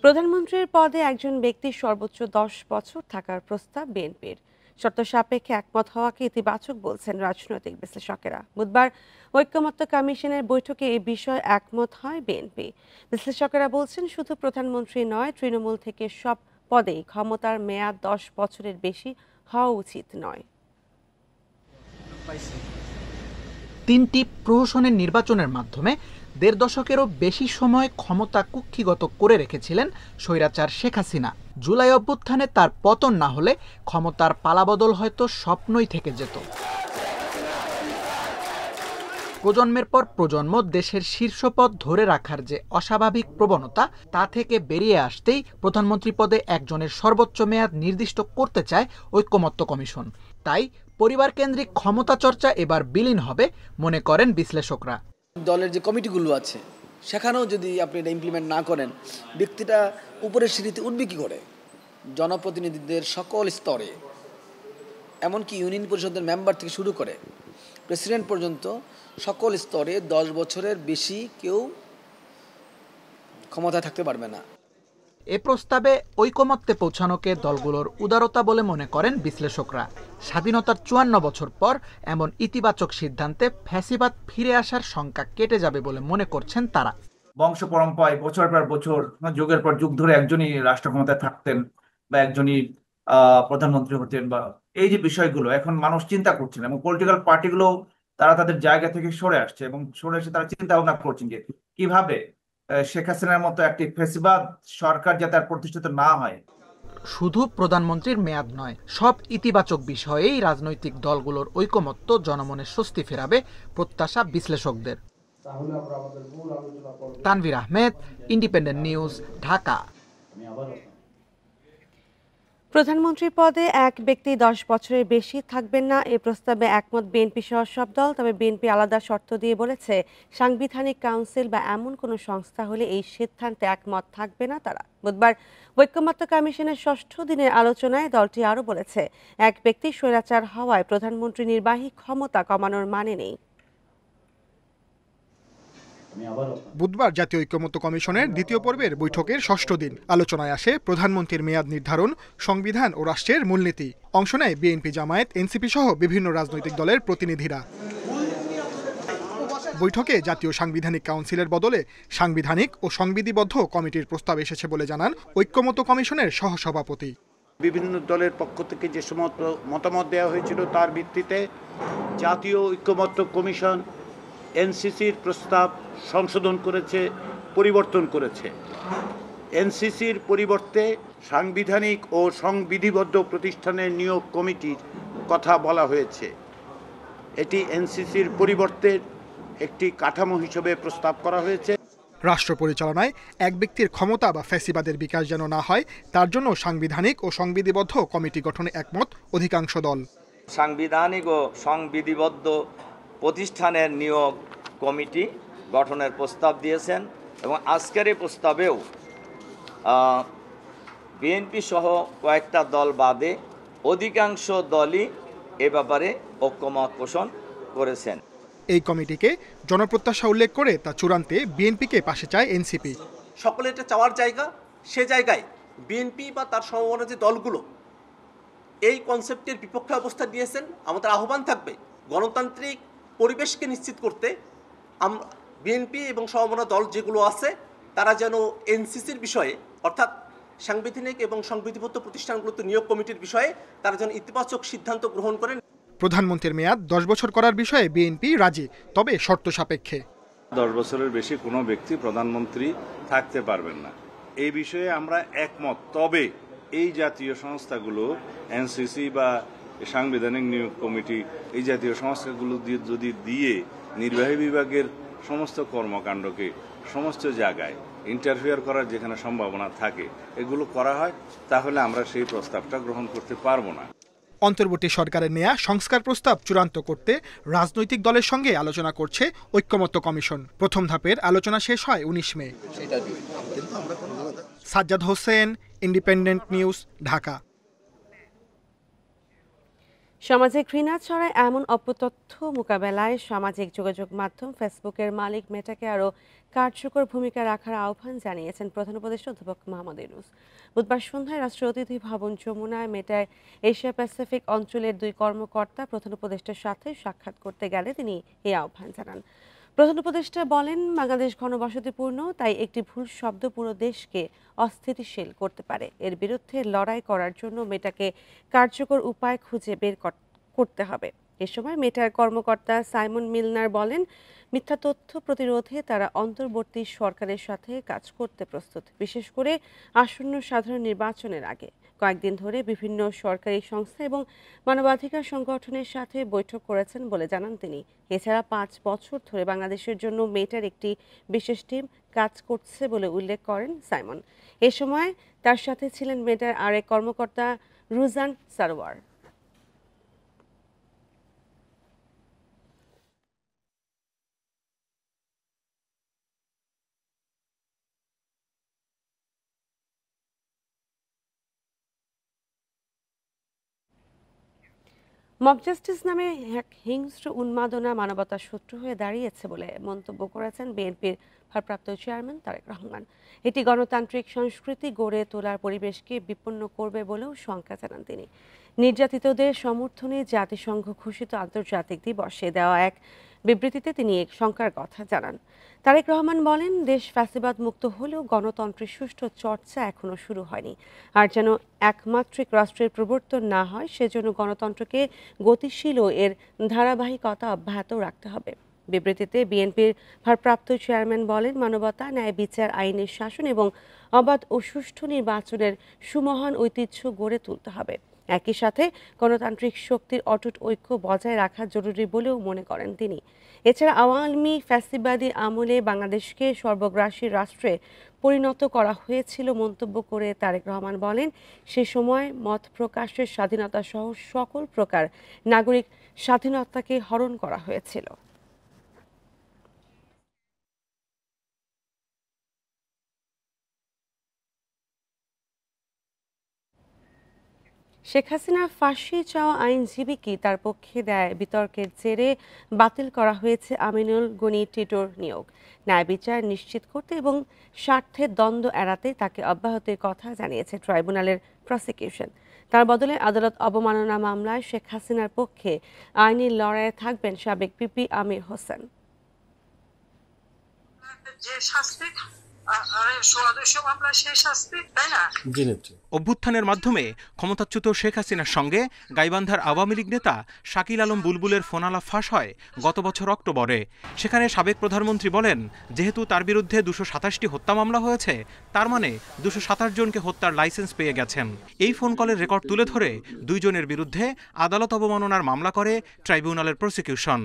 প্রধানমন্ত্রীর পদে একজন ব্যক্তির সর্বোচ্চ ১০ বছর থাকার প্রস্তাব বিএনপির। শর্ত সাপেক্ষে একমত হওয়াকে ইতিবাচক বলছেন রাজনৈতিক বিশ্লেষকেরা। বুধবার ঐকমত্য কমিশনের বৈঠকে এই বিষয়ে একমত হয় বিএনপি। বিশ্লেষকেরা বলছেন, শুধু প্রধানমন্ত্রী নয়, তৃণমূল থেকে সব পদেই ক্ষমতার মেয়াদ ১০ বছরের বেশি হওয়া উচিত নয়। তিনটি প্রহসনের নির্বাচনের মাধ্যমে দেড় দশকেরও বেশি সময় ক্ষমতা কুক্ষিগত করে রেখেছিলেন স্বৈরাচার শেখ হাসিনা। জুলাই অভ্যুত্থানে তার পতন না হলে ক্ষমতার পালাবদল হয়তো স্বপ্নই থেকে যেত। প্রজন্মের পর প্রজন্ম দেশের শীর্ষপদ ধরে রাখার যে অস্বাভাবিক প্রবণতা, তা থেকে বেরিয়ে আসতেই প্রধানমন্ত্রী পদে একজনের সর্বোচ্চ মেয়াদ নির্দিষ্ট করতে চায় ঐকমত্য কমিশন। তাই পরিবার কেন্দ্রিক ক্ষমতা চর্চা এবার বিলীন হবে মনে করেন বিশ্লেষকরা। দলের যে কমিটিগুলো আছে সেখানেও যদি আপনি এটা ইমপ্লিমেন্ট না করেন, ব্যক্তিটা উপরের সিঁড়িতে উঠবে কী করে? জনপ্রতিনিধিদের সকল স্তরে, এমনকি ইউনিয়ন পরিষদের মেম্বার থেকে শুরু করে প্রেসিডেন্ট পর্যন্ত সকল স্তরে ১০ বছরের বেশি কেউ ক্ষমতায় থাকতে পারবে না। এ প্রস্তাবে ঐকমত্যে পৌঁছানোকে দলগুলোর উদারতা বলে মনে করেন বিশ্লেষকরা। স্বাধীনতার ৫৪ বছর পর এমন ইতিবাচক সিদ্ধান্তে ফ্যাসিবাদ ফিরে আসার শঙ্কা কেটে যাবে বলে মনে করছেন তারা। বংশ পরম্পরায় বছর পর বছর, যুগের পর যুগ ধরে একজনই রাষ্ট্র ক্ষমতায় থাকতেন বা একজনই প্রধানমন্ত্রী হতেন, বা এই যে বিষয়গুলো এখন মানুষ চিন্তা করছেন এবং পলিটিক্যাল পার্টিগুলো তারা তাদের জায়গা থেকে সরে আসছে এবং সরে এসে তারা চিন্তা ভাবনা করছেন যে কিভাবে শেখ হাসিনার মতো একটি ফ্যাসিবাদ সরকার যাতে আর প্রতিষ্ঠিত না হয়। শুধু প্রধানমন্ত্রীর মেয়াদ নয়, সব ইতিবাচক বিষয়েই রাজনৈতিক দলগুলোর ঐকমত্য জনমনে স্বস্তি ফেরাবে প্রত্যাশা বিশ্লেষকদের। Tanvir Ahmed, independent News, Dhaka. প্রধানমন্ত্রী পদে এক ব্যক্তি ১০ বছরের বেশি থাকবেন না, এ প্রস্তাবে একমত বিএনপি সহ সব দল। তবে বিএনপি আলাদা শর্ত দিয়ে বলেছে, সাংবিধানিক কাউন্সিল বা এমন কোনো সংস্থা হলে এই সিদ্ধান্তে একমত থাকবে না তারা। বুধবার ঐকমত্য কমিশনের ৬ষ্ঠ দিনের আলোচনায় দলটি আরও বলেছে, এক ব্যক্তি স্বৈরাচার হওয়ায় প্রধানমন্ত্রী নির্বাহী ক্ষমতা কমানোর মানে নেই। বুধবার জাতীয় ঐকমত্য কমিশনের দ্বিতীয় পর্বের বৈঠকের ৬ষ্ঠ দিন। আলোচনায় আসে প্রধানমন্ত্রীর মেয়াদ নির্ধারণ, সংবিধান ও রাষ্ট্রের মূলনীতি। অংশ নেয় বিএনপি, জামায়াত, এনসিপি সহ বিভিন্ন রাজনৈতিক দলের প্রতিনিধিরা। বৈঠকে জাতীয় সাংবিধানিক কাউন্সিলের বদলে সাংবিধানিক ও সংবিধিবদ্ধ কমিটির প্রস্তাব এসেছে বলে জানান ঐকমত্য কমিশনের সহসভাপতি। বিভিন্ন দলের পক্ষ থেকে যে সমস্ত মতামত দেওয়া হয়েছিল তার ভিত্তিতে জাতীয় ঐকমত্য কমিশন এনসিসির প্রস্তাব সংশোধন করেছে, পরিবর্তন করেছে। এনসিসির পরিবর্তে সাংবিধানিক ও সংবিধিবদ্ধ প্রতিষ্ঠানের নিয়োগ কমিটির কথা বলা হয়েছে। এটি এনসিসির পরিবর্তে একটি কাঠামো হিসেবে প্রস্তাব করা হয়েছে। রাষ্ট্র পরিচালনায় এক ব্যক্তির ক্ষমতা বা ফ্যাসিবাদের বিকাশ যেন না হয়, তার জন্য সাংবিধানিক ও সংবিধিবদ্ধ কমিটি গঠনে একমত অধিকাংশ দল। সাংবিধানিক ও সংবিধিবদ্ধ প্রতিষ্ঠানের নিয়োগ কমিটি গঠনের প্রস্তাব দিয়েছেন এবং আজকের এই প্রস্তাবেও বিএনপি সহ কয়েকটা দল বাদে অধিকাংশ দলই এ ব্যাপারে ঐকমত পোষণ করেছেন। এই কমিটিকে জনপ্রত্যাশা উল্লেখ করে তা চূড়ান্তে বিএনপিকে পাশে চায় এনসিপি। সকলে এটা চাওয়ার জায়গা, সে জায়গায় বিএনপি বা তার সমমনা যে দলগুলো এই কনসেপ্টের বিপক্ষে অবস্থান নিয়েছেন। আমাদের আহ্বান থাকবে গণতান্ত্রিক পরিবেশকে নিশ্চিত করতে বিএনপি এবং সমমনা দল যেগুলো আছে তারা যেন এনসিসির বিষয়ে, অর্থাৎ সাংবিধানিক এবং সংবিধিবদ্ধ প্রতিষ্ঠানগুলোতে নিয়োগ কমিটির বিষয়ে তারা যেন ইতিবাচক সিদ্ধান্ত গ্রহণ করেন। প্রধানমন্ত্রীর মেয়াদ ১০ বছর করার বিষয়ে বিএনপি রাজি, তবে শর্ত সাপেক্ষে। ১০ বছরের বেশি কোনো ব্যক্তি প্রধানমন্ত্রী থাকতে পারবেন না, এই বিষয়ে আমরা একমত। তবে এই জাতীয় সংস্থাগুলো এনসিসি বা সাংবিধানিক নিয়োগ কমিটি, এই জাতীয় সংস্থাগুলো যদি দিয়ে নির্বাহী বিভাগের সমস্ত কর্মকাণ্ডকে সমস্ত জায়গায় ইন্টারফেয়ার করার যেখানে সম্ভাবনা থাকে এগুলো করা হয়, তাহলে আমরা সেই প্রস্তাবটা গ্রহণ করতে পারবো না। অন্তর্বর্তী সরকারের নেয়া সংস্কার প্রস্তাব চূড়ান্ত করতে রাজনৈতিক দলের সঙ্গে আলোচনা করছে ঐকমত্য কমিশন। প্রথম ধাপের আলোচনা শেষ হয় ১৯ May. Sajjad Hossain, Independent News, Dhaka. সমাজে ঘৃণা ছড়ায় এমন অপতথ্য মোকাবেলায় সামাজিক যোগাযোগ মাধ্যম ফেসবুকের মালিক মেটাকে আরও কার্যকর ভূমিকা রাখার আহ্বান জানিয়েছেন প্রধান উপদেষ্টা অধ্যাপক মোহাম্মদ ইউনূস। বুধবার সন্ধ্যায় রাষ্ট্রীয় অতিথি ভবন যমুনায় মেটায় এশিয়া প্যাসিফিক অঞ্চলের 2 কর্মকর্তা প্রধান উপদেষ্টার সাথে সাক্ষাৎ করতে গেলে তিনি এই আহ্বান জানান। প্রধান উপদেষ্টা বলেন, বাংলাদেশ ঘনবসতিপূর্ণ, তাই একটি ভুল শব্দ পুরো দেশকে অস্থিতিশীল করতে পারে। এর বিরুদ্ধে লড়াই করার জন্য মেটাকে কার্যকর উপায় খুঁজে বের করতে হবে। এ সময় মেটার কর্মকর্তা সাইমন মিলনার বলেন, মিথ্যা তথ্য প্রতিরোধে তারা অন্তর্বর্তী সরকারের সাথে কাজ করতে প্রস্তুত, বিশেষ করে আসন্ন সাধারণ নির্বাচনের আগে। কয়েকদিন ধরে বিভিন্ন সরকারি সংস্থা এবং মানবাধিকার সংগঠনের সাথে বৈঠক করেছেন বলে জানান তিনি। এছাড়া 5 বছর ধরে বাংলাদেশের জন্য মেটার একটি বিশেষ টিম কাজ করছে বলে উল্লেখ করেন সাইমন। এ সময় তার সাথে ছিলেন মেটার আরেক কর্মকর্তা রুজান সারওয়ার। মব জাস্টিস নামে এক হিংস্র উন্মাদনা মানবতার শত্রু হয়ে দাঁড়িয়েছে বলে মন্তব্য করেছেন বিএনপির ভারপ্রাপ্ত চেয়ারম্যান তারেক রহমান। এটি গণতান্ত্রিক সংস্কৃতি গড়ে তোলার পরিবেশকে বিপন্ন করবে বলেও শঙ্কা জানান তিনি। নির্যাতিতদের সমর্থনে জাতিসংঘ ঘোষিত আন্তর্জাতিক দিবসে দেওয়া এক বিবৃতিতে তিনি এক শঙ্কার কথা জানান। তারেক রহমান বলেন, দেশ ফ্যাসিবাদ মুক্ত হলেও গণতন্ত্রের সুষ্ঠু চর্চা এখনো শুরু হয়নি। আর যেন একমাত্রিক রাষ্ট্রের প্রবর্তন না হয়, সেজন্য গণতন্ত্রকে গতিশীল ও এর ধারাবাহিকতা অব্যাহত রাখতে হবে। বিবৃতিতে বিএনপির ভারপ্রাপ্ত চেয়ারম্যান বলেন, মানবতা, ন্যায় বিচার, আইনের শাসন এবং অবাধ ও সুষ্ঠু নির্বাচনের সুমহান ঐতিহ্য গড়ে তুলতে হবে। একই সাথে গণতান্ত্রিক শক্তির অটুট ঐক্য বজায় রাখা জরুরি বলেও মনে করেন তিনি। এছাড়া আওয়ামী ফ্যাসিবাদী আমলে বাংলাদেশকে সর্বগ্রাসী রাষ্ট্রে পরিণত করা হয়েছিল মন্তব্য করে তারেক রহমান বলেন, সে সময় মত প্রকাশের স্বাধীনতা সহ সকল প্রকার নাগরিক স্বাধীনতাকে হরণ করা হয়েছিল। শেখ হাসিনা ফাঁসি চাওয়া আইনজীবীকে তার পক্ষে দেয় বিতর্কের জেরে বাতিল করা হয়েছে আমিনুল গনি টিটোর নিয়োগ। ন্যায় বিচার নিশ্চিত করতে এবং স্বার্থের দ্বন্দ্ব এড়াতে তাকে অব্যাহতির কথা জানিয়েছে ট্রাইব্যুনালের প্রসিকিউশন। তার বদলে আদালত অবমাননা মামলায় শেখ হাসিনার পক্ষে আইনি লড়াইয়ে থাকবেন সাবেক পিপি আমির হোসেন। অভ্যুত্থানের মাধ্যমে ক্ষমতাচ্যুত শেখ হাসিনার সঙ্গে গাইবান্ধার আওয়ামী লীগ নেতা শাকিল আলম বুলবুলের ফোনালাপ ফাঁস হয় গত বছর অক্টোবরে। সেখানে সাবেক প্রধানমন্ত্রী বলেন, যেহেতু তার বিরুদ্ধে 227টি হত্যা মামলা হয়েছে, তার মানে 227 জনকে হত্যার লাইসেন্স পেয়ে গেছেন। এই ফোন কলের রেকর্ড তুলে ধরে 2 জনের বিরুদ্ধে আদালত অবমাননার মামলা করে ট্রাইব্যুনালের প্রসিকিউশন।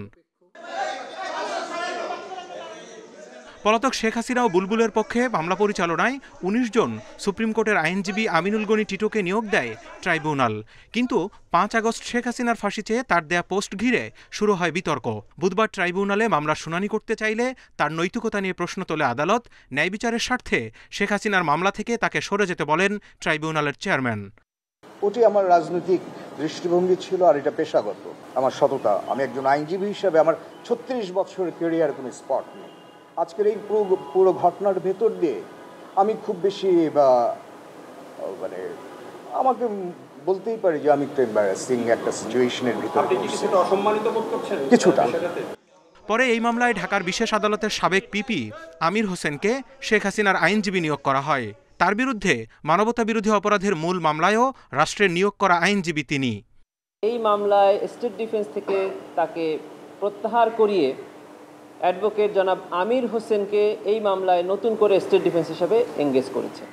পলাতক শেখ হাসিনা ও বুলবুলের পক্ষে মামলা পরিচালনায় 19 জন সুপ্রিম কোর্টের আইনজীবী আমিনুল গনি টিটোকে নিয়োগ দেয় ট্রাইব্যুনাল। কিন্তু 5 আগস্ট শেখ হাসিনার ফাঁসি চেয়ে তার দেয়া পোস্ট ঘিরে শুরু হয় বিতর্ক। বুধবার ট্রাইব্যুনালে মামলার শুনানি করতে চাইলে তার নৈতিকতা নিয়ে প্রশ্ন তোলে আদালত। ন্যায় বিচারের স্বার্থে শেখ হাসিনার মামলা থেকে তাকে সরে যেতে বলেন ট্রাইব্যুনালের চেয়ারম্যান। ওটি আমার রাজনৈতিক দৃষ্টিভঙ্গি ছিল, আর এটা পেশাগত আমার সততা। আমি একজন আইনজীবী হিসেবে আমার 36 বছরের ক্যারিয়ার কোনো স্পট নেই। আজকের এই পুরো ঘটনার ভেতর দিয়ে আমি খুব বেশি মানে আমাকে বলতেই পারি যে আমি একটু এম্বারাসিং একটা সিচুয়েশনের ভিতরে কিছুটা। পরে এই মামলায় ঢাকার বিশেষ আদালতের সাবেক পিপি আমির হোসেনকে শেখ হাসিনার আইনজীবী নিয়োগ করা হয়। তার বিরুদ্ধে মানবতা বিরোধী অপরাধের মূল মামলায়ও রাষ্ট্রের নিয়োগ করা আইনজীবী তিনি। এই মামলায় স্টেট ডিফেন্স থেকে তাকে প্রত্যাহার করিয়ে অ্যাডভোকেট জনাব আমির হোসেনকে এই মামলায় নতুন করে স্টেট ডিফেন্স হিসেবে এঙ্গেজ করেছে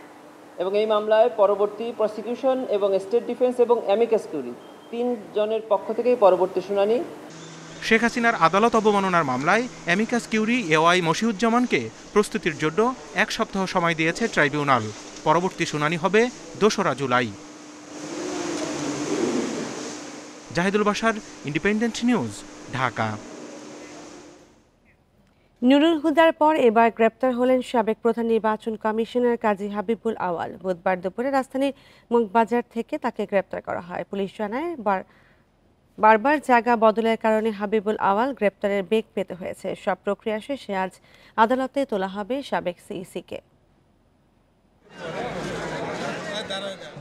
এবং এই মামলায় পরবর্তী প্রসিকিউশন এবং স্টেট ডিফেন্স এবং অ্যামিকাস কিউরি 3 জনের পক্ষ থেকেই পরবর্তী শুনানি। শেখ হাসিনার আদালত অবমাননার মামলায় অ্যামিকাস কিউরি এওয়াই মশিউজ্জামানকে প্রস্তুতির জন্য 1 সপ্তাহ সময় দিয়েছে ট্রাইব্যুনাল। পরবর্তী শুনানি হবে 2রা July. Zahidul Bashar, Independent News, Dhaka. Nurul হুদার পর এবার গ্রেপ্তার হলেন সাবেক প্রধান নির্বাচন কমিশনার কাজী হাবিবুল আওয়াল। বুধবার দুপুরে রাজধানীর মগবাজার থেকে তাকে গ্রেপ্তার করা হয়। পুলিশ জানায় বারবার জায়গা বদলের কারণে হাবিবুল আওয়াল গ্রেপ্তারের বেগ পেতে হয়েছে। সব প্রক্রিয়া শেষে আজ আদালতে তোলা হবে সাবেক সিইসিকে।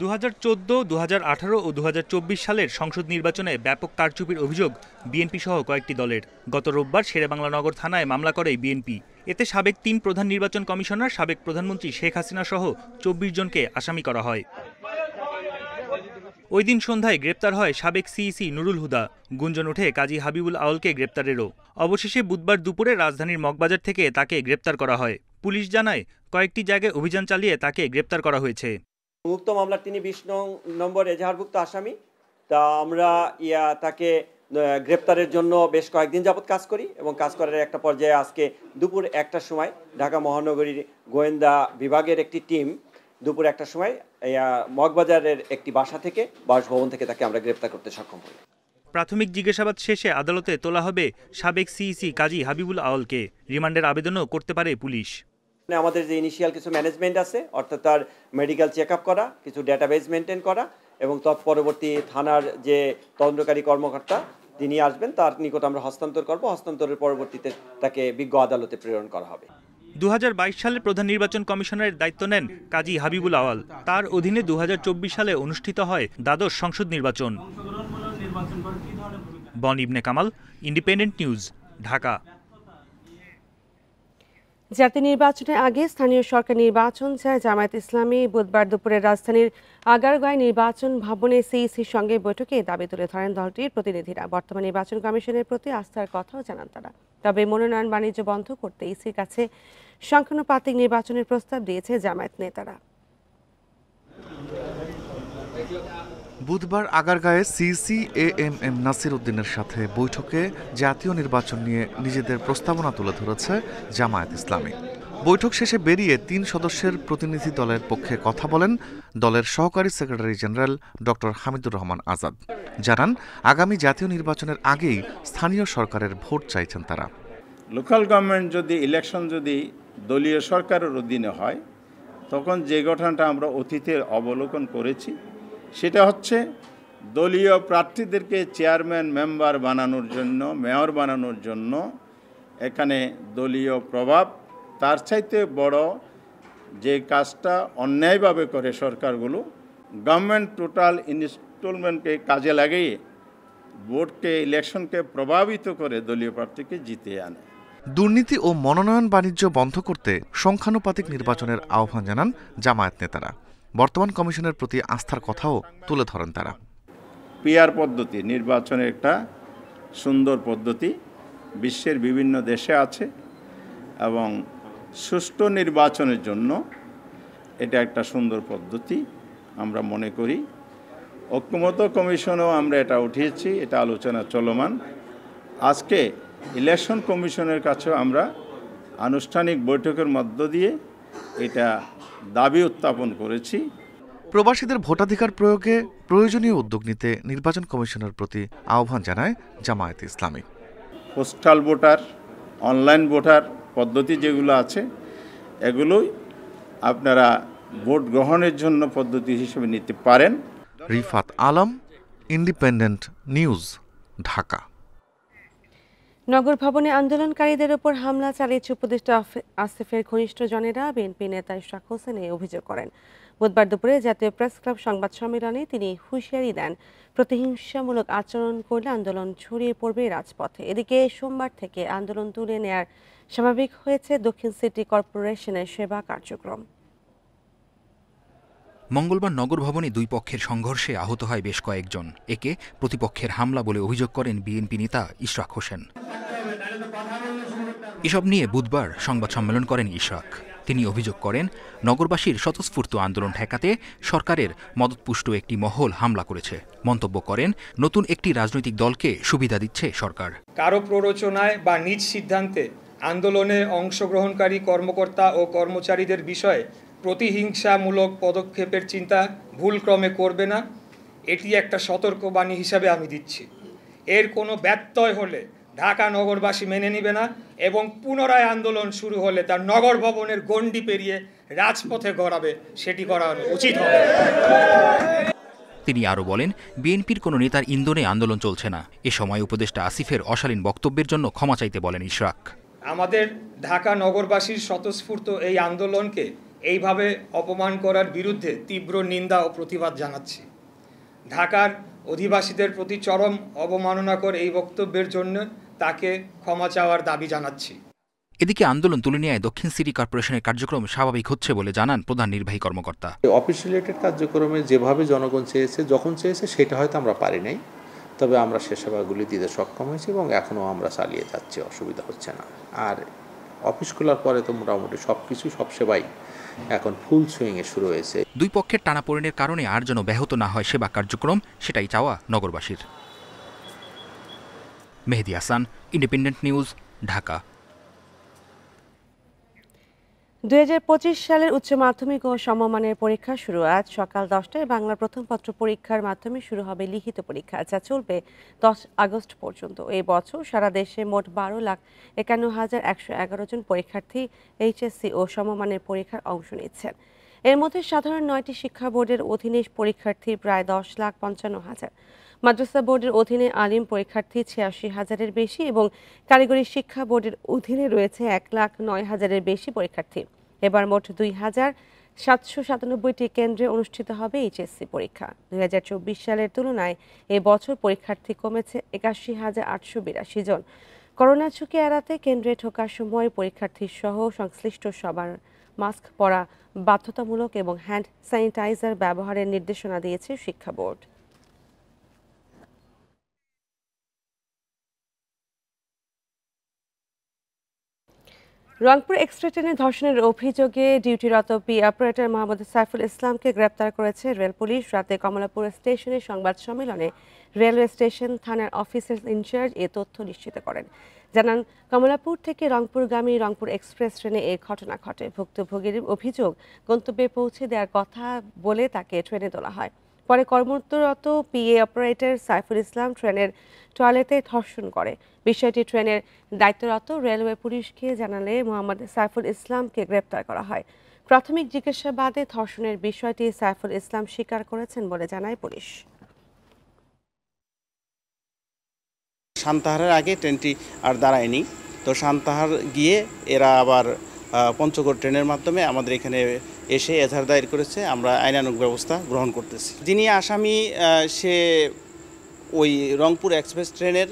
2014, 2018 ও 2024 সালের সংসদ নির্বাচনে ব্যাপক কারচুপির অভিযোগ বিএনপি সহ কয়েকটি দলের। গত রোববার শেরেবাংলা নগর থানায় মামলা করে বিএনপি। এতে সাবেক 3 প্রধান নির্বাচন কমিশনার, সাবেক প্রধানমন্ত্রী শেখ হাসিনা সহ 24 জনকে আসামি করা হয়। ওই দিন সন্ধ্যায় গ্রেপ্তার হয় সাবেক সিইসি নুরুল হুদা। গুঞ্জন ওঠে কাজী হাবিবুল আওয়ালকে গ্রেপ্তারেরও। অবশেষে বুধবার দুপুরে রাজধানীর মগবাজার থেকে তাকে গ্রেপ্তার করা হয়। পুলিশ জানায় কয়েকটি জায়গায় অভিযান চালিয়ে তাকে গ্রেপ্তার করা হয়েছে। মুক্ত মামলার তিনি 20 নম্বর এজাহারভুক্ত আসামি। তা আমরা তাকে গ্রেপ্তারের জন্য বেশ কয়েকদিন যাবৎ কাজ করি এবং কাজ করার একটা পর্যায়ে আজকে দুপুর 1টার সময় ঢাকা মহানগরীর গোয়েন্দা বিভাগের একটি টিম দুপুর 1টার সময় মগবাজারের একটি বাসা থেকে, বাসভবন থেকে তাকে আমরা গ্রেপ্তার করতে সক্ষম হই। প্রাথমিক জিজ্ঞাসাবাদ শেষে আদালতে তোলা হবে সাবেক সিইসি কাজী হাবিবুল আওয়ালকে। রিমান্ডের আবেদনও করতে পারে পুলিশ। আমাদের যে ইনিশিয়াল কিছু ম্যানেজমেন্ট আছে, অর্থাৎ তার মেডিকেল চেক আপ করা, কিছু ডেটাবেস মেনটেন করা এবং তৎপরবর্তী থানার যে তদন্তকারী কর্মকর্তা তিনি আসবেন তার নিকট আমরা হস্তান্তর করব। হস্তান্তরের পরবর্তীতে তাকে বিজ্ঞ আদালতে প্রেরণ করা হবে। 2022 সালে প্রধান নির্বাচন কমিশনারের দায়িত্ব নেন কাজী হাবিবুল আওয়াল। তার অধীনে 2024 সালে অনুষ্ঠিত হয় দ্বাদশ সংসদ নির্বাচন। বন ইবনে কামাল, ইন্ডিপেন্ডেন্ট নিউজ, ঢাকা। জাতীয় নির্বাচনের আগে স্থানীয় সরকার নির্বাচন চায় জামায়াত ইসলামী। বুধবার দুপুরে রাজধানীর আগারগাঁয় নির্বাচন ভবনে সিইসির সঙ্গে বৈঠকে দাবি তুলে ধরেন দলটির প্রতিনিধিরা। বর্তমান নির্বাচন কমিশনের প্রতি আস্থার কথাও জানান তারা। তবে মনোনয়ন বাণিজ্য বন্ধ করতে ইসির কাছে সংখ্যানুপাতিক নির্বাচনের প্রস্তাব দিয়েছে জামায়াত নেতারা। বুধবার আগারগাঁয়ে সিইসি এএমএম নাসির উদ্দিনের সাথে বৈঠকে জাতীয় নির্বাচন নিয়ে নিজেদের প্রস্তাবনা তুলে ধরেছে জামায়াত ইসলামী। বৈঠক শেষে বেরিয়ে 3 সদস্যের প্রতিনিধি দলের পক্ষে কথা বলেন দলের সহকারী secretary general doctor Hamidur Rahman Azad. জানান আগামী জাতীয় নির্বাচনের আগেই স্থানীয় সরকারের ভোট চাইছেন তারা। লোকাল গভর্নমেন্ট ইলেকশন যদি দলীয় সরকারের অধীনে হয়, তখন যে ঘটনাটা আমরা অতীতে অবলোকন করেছি সেটা হচ্ছে দলীয় প্রার্থীদেরকে চেয়ারম্যান মেম্বার বানানোর জন্য, মেয়র বানানোর জন্য এখানে দলীয় প্রভাব, তার চাইতে বড় যে কাজটা অন্যায়ভাবে করে সরকারগুলো, গভর্নমেন্ট টোটাল ইনস্টলমেন্টকে কাজে লাগিয়ে ভোটকে, ইলেকশনকে প্রভাবিত করে দলীয় প্রার্থীকে জিতিয়ে আনে। দুর্নীতি ও মনোনয়ন বাণিজ্য বন্ধ করতে সংখ্যানুপাতিক নির্বাচনের আহ্বান জানান জামায়াত নেতারা। বর্তমান কমিশনের প্রতি আস্থার কথাও তুলে ধরেন তারা। পিআর পদ্ধতি নির্বাচনের একটা সুন্দর পদ্ধতি, বিশ্বের বিভিন্ন দেশে আছে এবং সুষ্ঠু নির্বাচনের জন্য এটা একটা সুন্দর পদ্ধতি আমরা মনে করি। ঐক্যমত্য কমিশনেও আমরা এটা উঠিয়েছি, এটা আলোচনা চলমান। আজকে ইলেকশন কমিশনের কাছেও আমরা আনুষ্ঠানিক বৈঠকের মধ্য দিয়ে এটা দাবি উত্থাপন করেছি। প্রবাসীদের ভোটাধিকার প্রয়োগে প্রয়োজনীয় উদ্যোগ নিতে নির্বাচন কমিশনের প্রতি আহ্বান জানায় জামায়াত ইসলামী। পোস্টাল ভোটার, অনলাইন ভোটার পদ্ধতি যেগুলো আছে এগুলোই আপনারা ভোট গ্রহণের জন্য পদ্ধতি হিসেবে নিতে পারেন। Rifat Alam, Independent News, Dhaka. নগর ভবনে আন্দোলনকারীদের উপর হামলা চালিয়েছে উপদেষ্টা আসিফের ঘনিষ্ঠজনেরা। বিএনপি নেতা ইশরাক হোসেন এই অভিযোগ করেন। বুধবার দুপুরে জাতীয় প্রেস ক্লাব সংবাদ সম্মেলনে তিনি হুঁশিয়ারি দেন, প্রতিহিংসামূলক আচরণ করলে আন্দোলন ছড়িয়ে পড়বে রাজপথে। এদিকে সোমবার থেকে আন্দোলন তুলে নেয়ার স্বাভাবিক হয়েছে দক্ষিণ সিটি কর্পোরেশনের সেবা কার্যক্রম। মঙ্গলবার নগর ভবনে দুই পক্ষের সংঘর্ষে আহত হয় বেশ কয়েকজন। একে প্রতিপক্ষের হামলা বলে অভিযোগ করেন বিএনপি নেতা ইশরাক হোসেন। এসব নিয়ে বুধবার সংবাদ সম্মেলন করেন ইশরাক। তিনি অভিযোগ করেন, নগরবাসীর স্বতঃস্ফূর্ত আন্দোলন ঠেকাতে সরকারের মদতপুষ্ট একটি মহল হামলা করেছে। মন্তব্য করেন, নতুন একটি রাজনৈতিক দলকে সুবিধা দিচ্ছে সরকার। কারো প্ররোচনায় বা নিজ সিদ্ধান্তে আন্দোলনে অংশগ্রহণকারী কর্মকর্তা ও কর্মচারীদের বিষয়ে প্রতিহিংসামূলক পদক্ষেপের চিন্তা ভুলক্রমে করবে না, এটি একটা সতর্কবাণী হিসাবে আমি দিচ্ছি। এর কোনো ব্যত্যয় হলে ঢাকা নগরবাসী মেনে নিবে না এবং পুনরায় আন্দোলন শুরু হলে তার নগর ভবনের গণ্ডি পেরিয়ে রাজপথে গড়াবে, সেটি করা উচিত হবে। তিনি আরও বলেন, বিএনপির কোনো নেতার ইন্ধনে আন্দোলন চলছে না। এ সময় উপদেষ্টা আসিফের অশালীন বক্তব্যের জন্য ক্ষমা চাইতে বলেন ইশরাক। আমাদের ঢাকা নগরবাসীর স্বতঃস্ফূর্ত এই আন্দোলনকে এইভাবে অপমান করার বিরুদ্ধে তীব্র নিন্দা ও প্রতিবাদ জানাচ্ছি। ঢাকার অধিবাসীদের প্রতি চরম অবমাননাকর এই বক্তব্যের জন্য তাকে ক্ষমা চাওয়ার দাবি জানাচ্ছি। এদিকে আন্দোলন তুলে নেয় দক্ষিণ সিটি কর্পোরেশনের কার্যক্রম স্বাভাবিক হচ্ছে বলে জানান প্রধান নির্বাহী কর্মকর্তা। অফিস রিলেটেড কার্যক্রমে যেভাবে জনগণ চেয়েছে, যখন চেয়েছে, সেটা হয়তো আমরা পারি নাই, তবে আমরা সে সেবাগুলি দিতে সক্ষম হয়েছি এবং এখনও আমরা চালিয়ে যাচ্ছি, অসুবিধা হচ্ছে না। আর অফিস খোলার পরে তো মোটামুটি সব সেবাই এখন ফুল সুইংয়ে শুরু হয়েছে। দুই পক্ষের টানাপোড়েনের কারণে আর যেন ব্যাহত না হয় সেবা কার্যক্রম, সেটাই চাওয়া নগরবাসীর। মেহেদী হাসান, ইন্ডিপেন্ডেন্ট নিউজ, ঢাকা। 2025 সালের উচ্চ মাধ্যমিক ও সমমানের পরীক্ষা শুরু আজ সকাল 10টায়। বাংলা প্রথম পত্র পরীক্ষার মাধ্যমে শুরু হবে লিখিত পরীক্ষা, যা চলবে 10 আগস্ট পর্যন্ত। এই বছর সারা দেশে মোট 12,51,111 জন পরীক্ষার্থী এইচএসসি ও সমমানের পরীক্ষার অংশ নিচ্ছেন। এর মধ্যে সাধারণ 9টি শিক্ষা বোর্ডের অধীনে পরীক্ষার্থী প্রায় 10,55,000, মাদ্রাসা বোর্ডের অধীনে আলিম পরীক্ষার্থী 86,000-এর বেশি এবং কারিগরি শিক্ষা বোর্ডের অধীনে রয়েছে 1,09,000-এর বেশি পরীক্ষার্থী। এবার মোট 2,797টি কেন্দ্রে অনুষ্ঠিত হবে এইচএসসি পরীক্ষা। 2024 সালের তুলনায় এবছর পরীক্ষার্থী কমেছে 81,882 জন। করোনা ঝুঁকি এড়াতে কেন্দ্রে ঢোকার সময় পরীক্ষার্থী সহ সংশ্লিষ্ট সবার মাস্ক পরা বাধ্যতামূলক এবং হ্যান্ড স্যানিটাইজার ব্যবহারের নির্দেশনা দিয়েছে শিক্ষা বোর্ড। রংপুর এক্সপ্রেস ট্রেনে ধর্ষণের অভিযোগে ডিউটিরত অপারেটর মোহাম্মদ সাইফুল ইসলামকে গ্রেপ্তার করেছে রেল পুলিশ। রাতে কমলাপুর স্টেশনে সংবাদ সম্মেলনে রেলওয়ে স্টেশন থানার অফিসার ইনচার্জ এ তথ্য নিশ্চিত করেন। জানান, কমলাপুর থেকে রংপুরগামী রংপুর এক্সপ্রেস ট্রেনে এই ঘটনা ঘটে। ভুক্তভোগীর অভিযোগ, গন্তব্যে পৌঁছে দেওয়ার কথা বলে তাকে ট্রেনে তোলা হয়। পরে কর্মরত অপারেটর সাইফুল ইসলাম ট্রেনের টয়লেটে ধর্ষণ করে। বিষয়টি ট্রেনের দায়িত্বরত রেলওয়ে পুলিশকে জানালে মোহাম্মদ সাইফুল ইসলামকে গ্রেপ্তার করা হয়। প্রাথমিক জিজ্ঞাসাবাদে ধর্ষণের বিষয়টি সাইফুল ইসলাম স্বীকার করেছেন বলে জানায় পুলিশ। সান্তাহারের আগে ট্রেনটি আর দাঁড়ায়নি, তো সান্তাহার গিয়ে এরা আবার পঞ্চগড় ট্রেনের মাধ্যমে আমাদের এখানে এসে এজাহার দায়ের করেছে। আমরা আইনানুগ ব্যবস্থা গ্রহণ করতেছি। যিনি আসামি সে ওই রংপুর এক্সপ্রেস ট্রেনের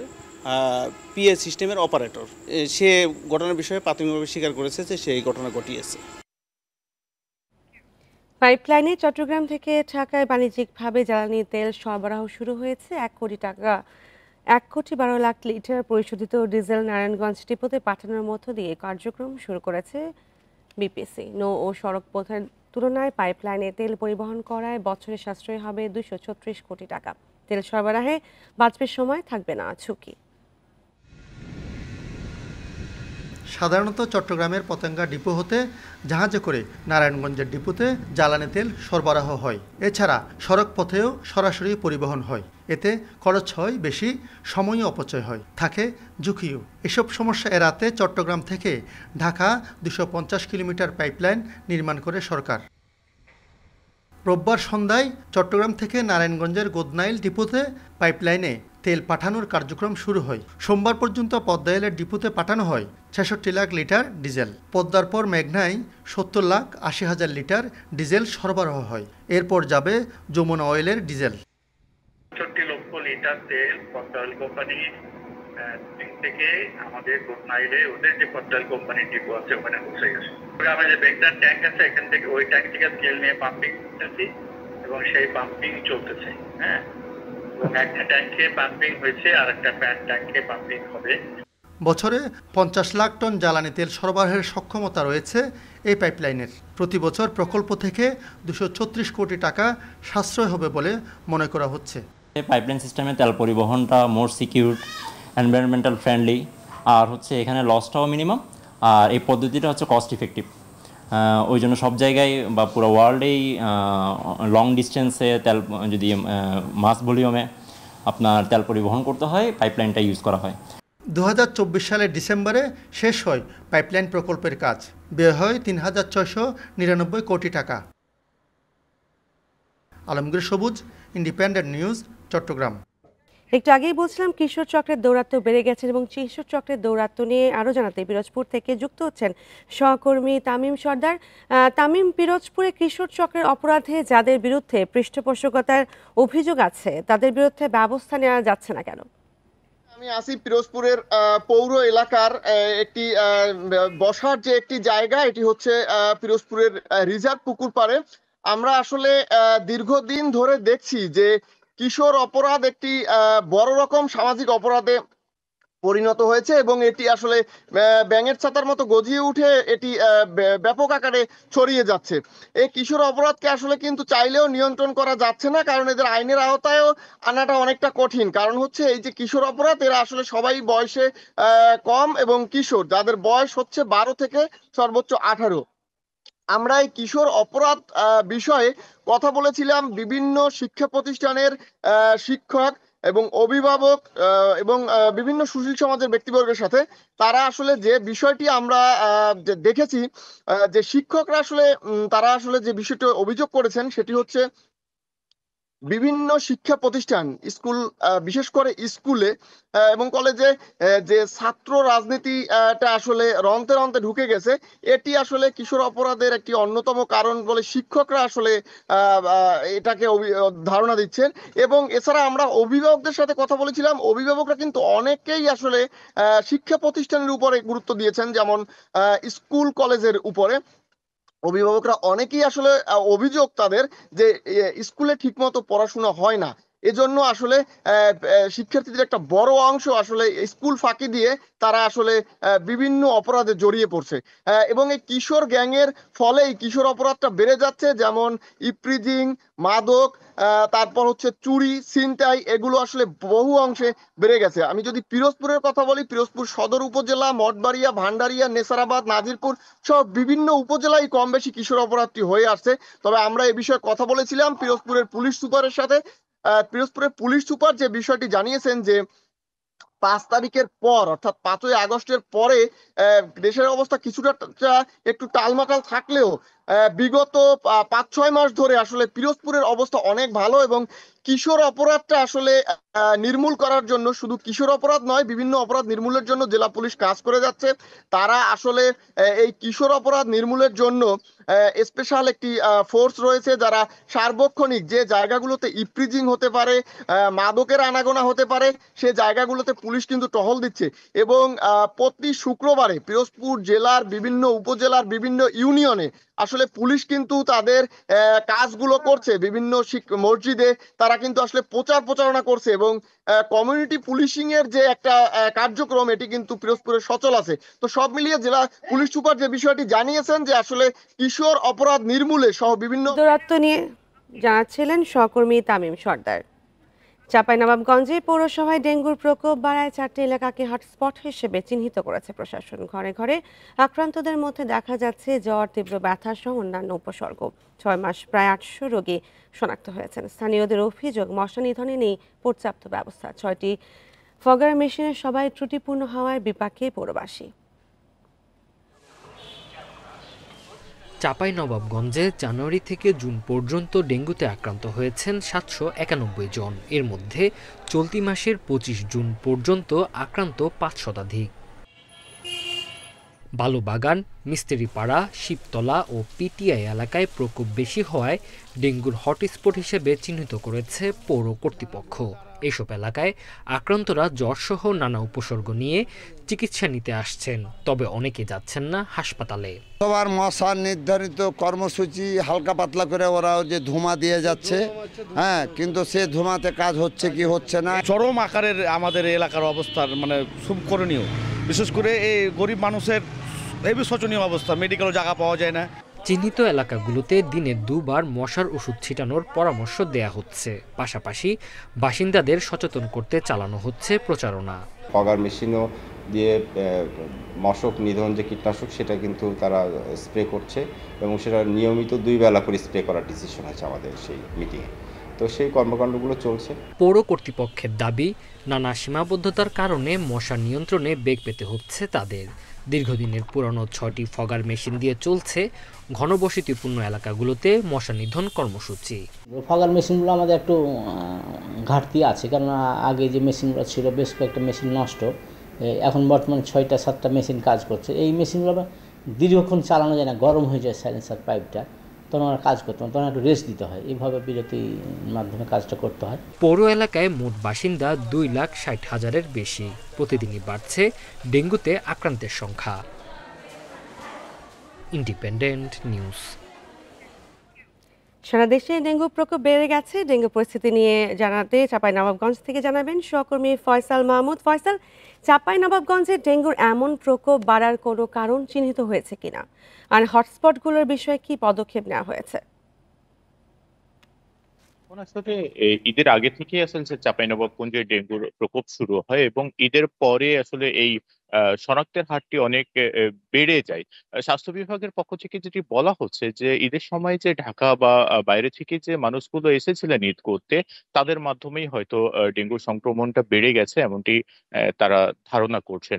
পিএ সিস্টেমের অপারেটর। সে ঘটনার বিষয়ে প্রাথমিকভাবে স্বীকার করেছে যে সে এই ঘটনা ঘটিয়েছে। পাইপলাইনে চট্টগ্রাম থেকে ঢাকায় বাণিজ্যিকভাবে জ্বালানি তেল সরবরাহ শুরু হয়েছে। 1,12,00,000 লিটার পরিশোধিত ডিজেল নারায়ণগঞ্জ ডিপোতে পাঠানোর মধ্য দিয়ে কার্যক্রম শুরু করেছে বিপিসি। নৌ ও সড়ক পথের তুলনায় পাইপলাইনে তেল পরিবহন করায় বছরে সাশ্রয় হবে 236 কোটি টাকা। তেল সরবরাহে বাঁচবে সময়, থাকবে না ঝুঁকি। সাধারণত চট্টগ্রামের পতেঙ্গা ডিপো হতে জাহাজে করে নারায়ণগঞ্জের ডিপোতে জ্বালানি তেল সরবরাহ হয়। এছাড়া সড়ক পথেও সরাসরি পরিবহন হয়। এতে খরচ হয় বেশি, সময়ও অপচয় হয়, থাকে ঝুঁকিও। এসব সমস্যা এড়াতে চট্টগ্রাম থেকে ঢাকা 250 কিলোমিটার পাইপলাইন নির্মাণ করে সরকার। রোববার সন্ধ্যায় চট্টগ্রাম থেকে নারায়ণগঞ্জের গোদনাইল ডিপোতে পাইপলাইনে তেল পাঠানোর কার্যক্রম শুরু হয়। সোমবার পর্যন্ত পদ্মাইলের ডিপোতে পাঠানো হয় 66 লাখ লিটার ডিজেল। পদ্মার পর মেঘনায় 70,80,000 লিটার ডিজেল সরবরাহ হয়। এরপর যাবে যমুনা অয়েলের ডিজেল। 65 লক্ষ লিটার তেল পদ্মা অয়েল কোম্পানি থেকে আমাদের গোদনাইলে ওদের যে পদ্মা অয়েল কোম্পানির ডিপো আছে ওখানে পৌঁছে গেছে। আমাদের যে বেগদার ট্যাঙ্ক আছে এখান থেকে ওই ট্যাঙ্ক থেকে তেল নিয়ে পাম্পিং করতেছি এবং সেই পাম্পিং চলতেছে। হ্যাঁ, এবং একটা ট্যাঙ্কে পাম্পিং হয়েছে আর একটা ট্যাঙ্কে পাম্পিং হবে। বছরে 50 লাখ টন জ্বালানি তেল সরবরাহের সক্ষমতা রয়েছে এই পাইপলাইনের। প্রতি বছর প্রকল্প থেকে 236 কোটি টাকা সাশ্রয় হবে বলে মনে করা হচ্ছে। পাইপলাইন সিস্টেমে তেল পরিবহনটা মোর সিকিউরড, এনভায়রনমেন্টাল ফ্রেন্ডলি, আর হচ্ছে এখানে লসটাও মিনিমাম, আর এই পদ্ধতিটা হচ্ছে কস্ট ইফেক্টিভ। ওই জন্য সব জায়গায় বা পুরো ওয়ার্ল্ডেই লং ডিস্টেন্সে তেল যদি মাস ভলিউমে আপনার তেল পরিবহন করতে হয়, পাইপলাইনটা ইউজ করা হয়। 2024 সালের ডিসেম্বরে শেষ হয় পাইপলাইন প্রকল্পের কাজ। ব্যয় হয় 3,699 কোটি টাকা। আলমগীর সবুজ, ইন্ডিপেন্ডেন্ট নিউজ, চট্টগ্রাম। একটু আগেই বলছিলাম কিশোর চক্রের দৌরাত্ম্য বেড়ে গেছে এবং কিশোর চক্রের দৌরাত্ম্য নিয়ে আরও জানাতে পিরোজপুর থেকে যুক্ত হচ্ছেন সহকর্মী তামিম সর্দার। তামিম, পিরোজপুরে কিশোর চক্রের অপরাধে যাদের বিরুদ্ধে পৃষ্ঠপোষকতার অভিযোগ আছে তাদের বিরুদ্ধে ব্যবস্থা নেওয়া যাচ্ছে না কেন? আমি আসি পিরোজপুরের পৌর এলাকার একটি বসার যে একটি জায়গা, এটি হচ্ছে পিরোজপুরের রিজার্ভ পুকুর পাড়ে। আমরা আসলে দীর্ঘদিন ধরে দেখছি যে কিশোর অপরাধ একটি বড় রকম সামাজিক অপরাধে পরিণত হয়েছে এবং এটি আসলে ব্যাঙের ছাতার মতো গজিয়ে উঠে এটি ব্যাপক আকারে ছড়িয়ে যাচ্ছে। এই কিশোর অপরাধকে আসলে কিন্তু চাইলেও নিয়ন্ত্রণ করা যাচ্ছে না, কারণ এদের আইনের আওতায়ও আনাটা অনেকটা কঠিন। কারণ হচ্ছে এই যে কিশোর অপরাধ, এরা আসলে সবাই বয়সে কম এবং কিশোর, যাদের বয়স হচ্ছে 12 থেকে সর্বোচ্চ 18। আমরা এই কিশোর অপরাধ বিষয়ে কথা বলেছিলাম বিভিন্ন শিক্ষা প্রতিষ্ঠানের শিক্ষক এবং অভিভাবক এবং বিভিন্ন সুশীল সমাজের ব্যক্তিবর্গের সাথে। তারা আসলে যে বিষয়টি আমরা দেখেছি যে শিক্ষকরা আসলে তারা আসলে যে বিষয়টি অভিযোগ করেছেন সেটি হচ্ছে বিভিন্ন শিক্ষা প্রতিষ্ঠান, স্কুল, বিশেষ করে স্কুলে এবং কলেজে যে ছাত্র রাজনীতিটা আসলে রন্তে রন্তে ঢুকে গেছে, এটি আসলে কিশোর অপরাধের একটি অন্যতম কারণ বলে শিক্ষকরা আসলে এটাকে ধারণা দিচ্ছেন। এবং এছাড়া আমরা অভিভাবকদের সাথে কথা বলেছিলাম, অভিভাবকরা কিন্তু অনেকেই আসলে শিক্ষা প্রতিষ্ঠানের উপরে গুরুত্ব দিয়েছেন, যেমন স্কুল কলেজের উপরে। অভিভাবকরা অনেকেই আসলে অভিযোগ তাদের যে স্কুলে ঠিকমতো পড়াশোনা হয় না, এজন্য আসলে শিক্ষার্থীদের একটা বড় অংশ আসলে স্কুল ফাঁকি দিয়ে তারা আসলে বিভিন্ন অপরাধে জড়িয়ে পড়ছে। এবং এই কিশোর গ্যাংয়ের ফলে এই কিশোর অপরাধটা বেড়ে যাচ্ছে, যেমন ইপ্রিজিং, মাদক, তারপর হচ্ছে চুরি, ছিনতাই, এগুলো আসলে বহু অংশে বেড়ে গেছে। আমি যদি পিরোজপুরের কথা বলি, পিরোজপুর সদর উপজেলা, মঠবাড়িয়া, ভান্ডারিয়া, নেসারাবাদ, নাজিরপুর সব বিভিন্ন উপজেলায় কম বেশি কিশোর অপরাধটি হয়ে আসছে। তবে আমরা এই বিষয়ে কথা বলেছিলাম পিরোজপুরের পুলিশ সুপারের সাথে। পিরোজপুরের পুলিশ সুপার যে বিষয়টি জানিয়েছেন যে 5 তারিখের পর অর্থাৎ 5ই আগস্টের পরে দেশের অবস্থা কিছুটা একটু টালমাটাল থাকলেও বিগত 5-6 মাস ধরে আসলে পিরোজপুরের অবস্থা অনেক ভালো এবং কিশোর অপরাধটা আসলে নির্মূল করার জন্য, শুধু কিশোর অপরাধ নয়, বিভিন্ন অপরাধ নির্মূলের জন্য জেলা পুলিশ কাজ করে যাচ্ছে। তারা আসলে এই কিশোর অপরাধ নির্মূলের জন্য স্পেশাল একটি ফোর্স রয়েছে, যারা সার্বক্ষণিক যে জায়গাগুলোতে ইপ্রিজিং হতে পারে, মাদকের আনাগোনা হতে পারে, সে জায়গাগুলোতে পুলিশ কিন্তু টহল দিচ্ছে। এবং প্রতি শুক্রবারে পিরোজপুর জেলার বিভিন্ন উপজেলার বিভিন্ন ইউনিয়নে আসলে পুলিশ কিন্তু তাদের কাজগুলো করছে। বিভিন্ন মসজিদে তারা কিন্তু আসলে প্রচারণা করছে এবং কমিউনিটি পুলিশিং এর যে একটা কার্যক্রম, এটি কিন্তু পিরোজপুরে সচল আছে। তো সব মিলিয়ে জেলা পুলিশ সুপার যে বিষয়টি জানিয়েছেন যে আসলে কিশোর অপরাধ নির্মূলে সহ বিভিন্ন দৌরাত্ম্য নিয়ে জানাচ্ছিলেন সহকর্মী তামিম সর্দার। চাঁপাইনবাবগঞ্জে পৌরসভায় ডেঙ্গুর প্রকোপ বাড়ায় 4টি এলাকাকে হটস্পট হিসেবে চিহ্নিত করেছে প্রশাসন। ঘরে ঘরে আক্রান্তদের মধ্যে দেখা যাচ্ছে জ্বর, তীব্র ব্যথা সহ অন্যান্য উপসর্গ। 6 মাস প্রায় 800 রোগী শনাক্ত হয়েছেন। স্থানীয়দের অভিযোগ, মশা নিধনে নেই পর্যাপ্ত ব্যবস্থা। 6টি ফগার মেশিনের সবাই ত্রুটিপূর্ণ হওয়ার বিপাকে পৌরবাসী। চাঁপাইনবাবগঞ্জে জানুয়ারি থেকে জুন পর্যন্ত ডেঙ্গুতে আক্রান্ত হয়েছেন 791 জন। এর মধ্যে চলতি মাসের 25 জুন পর্যন্ত আক্রান্ত 5 শতাধিক। বালুবাগান, মিস্ত্রিপাড়া, শিবতলা ও পিটিআই এলাকায় প্রকোপ বেশি হওয়ায় ডেঙ্গুর হটস্পট হিসেবে চিহ্নিত করেছে পৌর কর্তৃপক্ষ। এসব এলাকায় আক্রান্তরা জ্বরসহ নানা উপসর্গ নিয়ে চিকিৎসা নিতে আসছেন, তবে অনেকে যাচ্ছেন না হাসপাতালে। সবার মশার নির্ধারিত কর্মসূচি হালকা পাতলা করে ওরাও যে ধোঁয়া দিয়ে যাচ্ছে, হ্যাঁ, কিন্তু সে ধোঁয়াতে কাজ হচ্ছে কি হচ্ছে না। চরম আকারের আমাদের এলাকার অবস্থার খুব করণীয়, বিশেষ করে এই গরিব মানুষের হেবি শোচনীয় অবস্থা, মেডিকেল জায়গা পাওয়া যায় না। চিহ্নিত এলাকাগুলোতে দিনে 2 বার মশার ওষুধ ছিটানোর পরামর্শ দেয়া হচ্ছে। পাশাপাশি বাসিন্দাদের সচেতন করতে চালানো হচ্ছে প্রচারণা। ফগার মেশিনও দিয়ে মশক নিধন যে কীটনাশক, সেটা কিন্তু তারা স্প্রে করছে এবং সেটা নিয়মিত 2 বেলা করে স্প্রে করার ডিসিশন আছে আমাদের সেই মিটিংয়ে। তো সেই কর্মকাণ্ডগুলো চলছে। পৌর কর্তৃপক্ষের দাবি, নানা সীমাবদ্ধতার কারণে মশা নিয়ন্ত্রণে বেগ পেতে হচ্ছে তাদের। দীর্ঘদিনের পুরনো 6টি ফগার মেশিন দিয়ে চলছে ঘনবসতিপূর্ণ এলাকাগুলোতে মশা নিধন কর্মসূচি। ফগার মেশিনগুলো আমাদের একটু ঘাটতি আছে, কারণ আগে যে মেশিনগুলো ছিল বেশ কয়েকটা মেশিন নষ্ট, এখন বর্তমানে 6টা-7টা মেশিন কাজ করছে। এই মেশিনগুলো দীর্ঘক্ষণ চালানো যায় না, গরম হয়ে যায় সাইলেন্সার পাইপটা, তখন আমরা কাজ করতে হয়, তখন একটু রেস্ট দিতে হয়, এইভাবে বিরতির মাধ্যমে কাজটা করতে হয়। পৌর এলাকায় মোট বাসিন্দা 2,60,000-এর বেশি। প্রতিদিনই বাড়ছে ডেঙ্গুতে আক্রান্তের সংখ্যা। Independent news. সারা দেশে ডেঙ্গু প্রকোপ বেড়ে গেছে। ডেঙ্গু পরিস্থিতি নিয়ে জানাতে চাঁপাইনবাবগঞ্জ থেকে জানাবেন সহকর্মী ফয়সাল মাহমুদ। ফয়সাল, চাঁপাইনবাবগঞ্জে ডেঙ্গুর এমন প্রকোপ বাড়ার কোনো কারণ চিহ্নিত হয়েছে কিনা, আর হটস্পটগুলোর বিষয়ে কি পদক্ষেপ নেওয়া হয়েছে? আসলে ঈদের আগে থেকে আসলে চাঁপাইনবাবগঞ্জে ডেঙ্গুর প্রকোপ শুরু হয় এবং ঈদের পরে আসলে এই শনাক্তের হারটি অনেক বেড়ে যায়। স্বাস্থ্য বিভাগের পক্ষ থেকে যেটি বলা হচ্ছে যে ঈদের সময় যে ঢাকা বা বাইরে থেকে যে মানুষগুলো এসেছিলেন ঈদ করতে, তাদের মাধ্যমেই হয়তো ডেঙ্গুর সংক্রমণটা বেড়ে গেছে, এমনটি তারা ধারণা করছেন।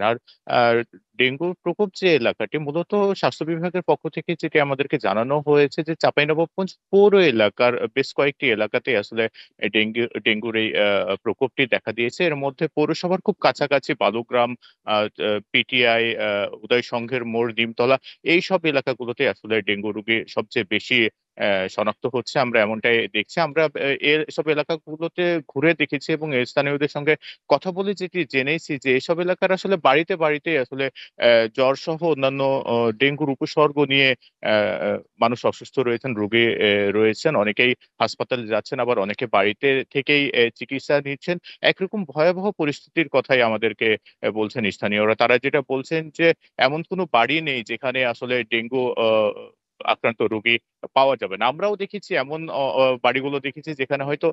আর ডেঙ্গুর প্রকোপ যে এলাকাটি, মূলত স্বাস্থ্য বিভাগের পক্ষ থেকে যেটি আমাদেরকে জানানো হয়েছে যে চাঁপাইনবাবগঞ্জ পৌর এলাকার বেশ কয়েকটি এলাকাতে আসলে ডেঙ্গুর এই প্রকোপটি দেখা দিয়েছে। এর মধ্যে পৌরসভার খুব কাছাকাছি বালুগ্রাম, পিটিআই, উদয় সংঘের মোড়, নিমতলা, এই সব এলাকাগুলোতে আসলে ডেঙ্গু রোগী সবচেয়ে বেশি শনাক্ত হচ্ছে। আমরা এমনটাই দেখছি। আমরা এসব এলাকাগুলোতে ঘুরে দেখেছি এবং স্থানীয়দের সঙ্গে কথা বলে যেটি জেনেছি যে এসব এলাকার আসলে বাড়িতে বাড়িতে আসলে জ্বর সহ অন্যান্য ডেঙ্গুর উপসর্গ নিয়ে মানুষ অসুস্থ রয়েছেন, রোগী রয়েছেন। অনেকেই হাসপাতালে যাচ্ছেন, আবার অনেকে বাড়িতে থেকেই চিকিৎসা নিচ্ছেন। একরকম ভয়াবহ পরিস্থিতির কথাই আমাদেরকে বলছেন স্থানীয়রা। তারা যেটা বলছেন যে এমন কোনো বাড়ি নেই যেখানে আসলে ডেঙ্গু আক্রান্ত রোগী পাওয়া যাবে না। আমরাও দেখেছি এমন বাড়িগুলো দেখেছি যেখানে হয়তো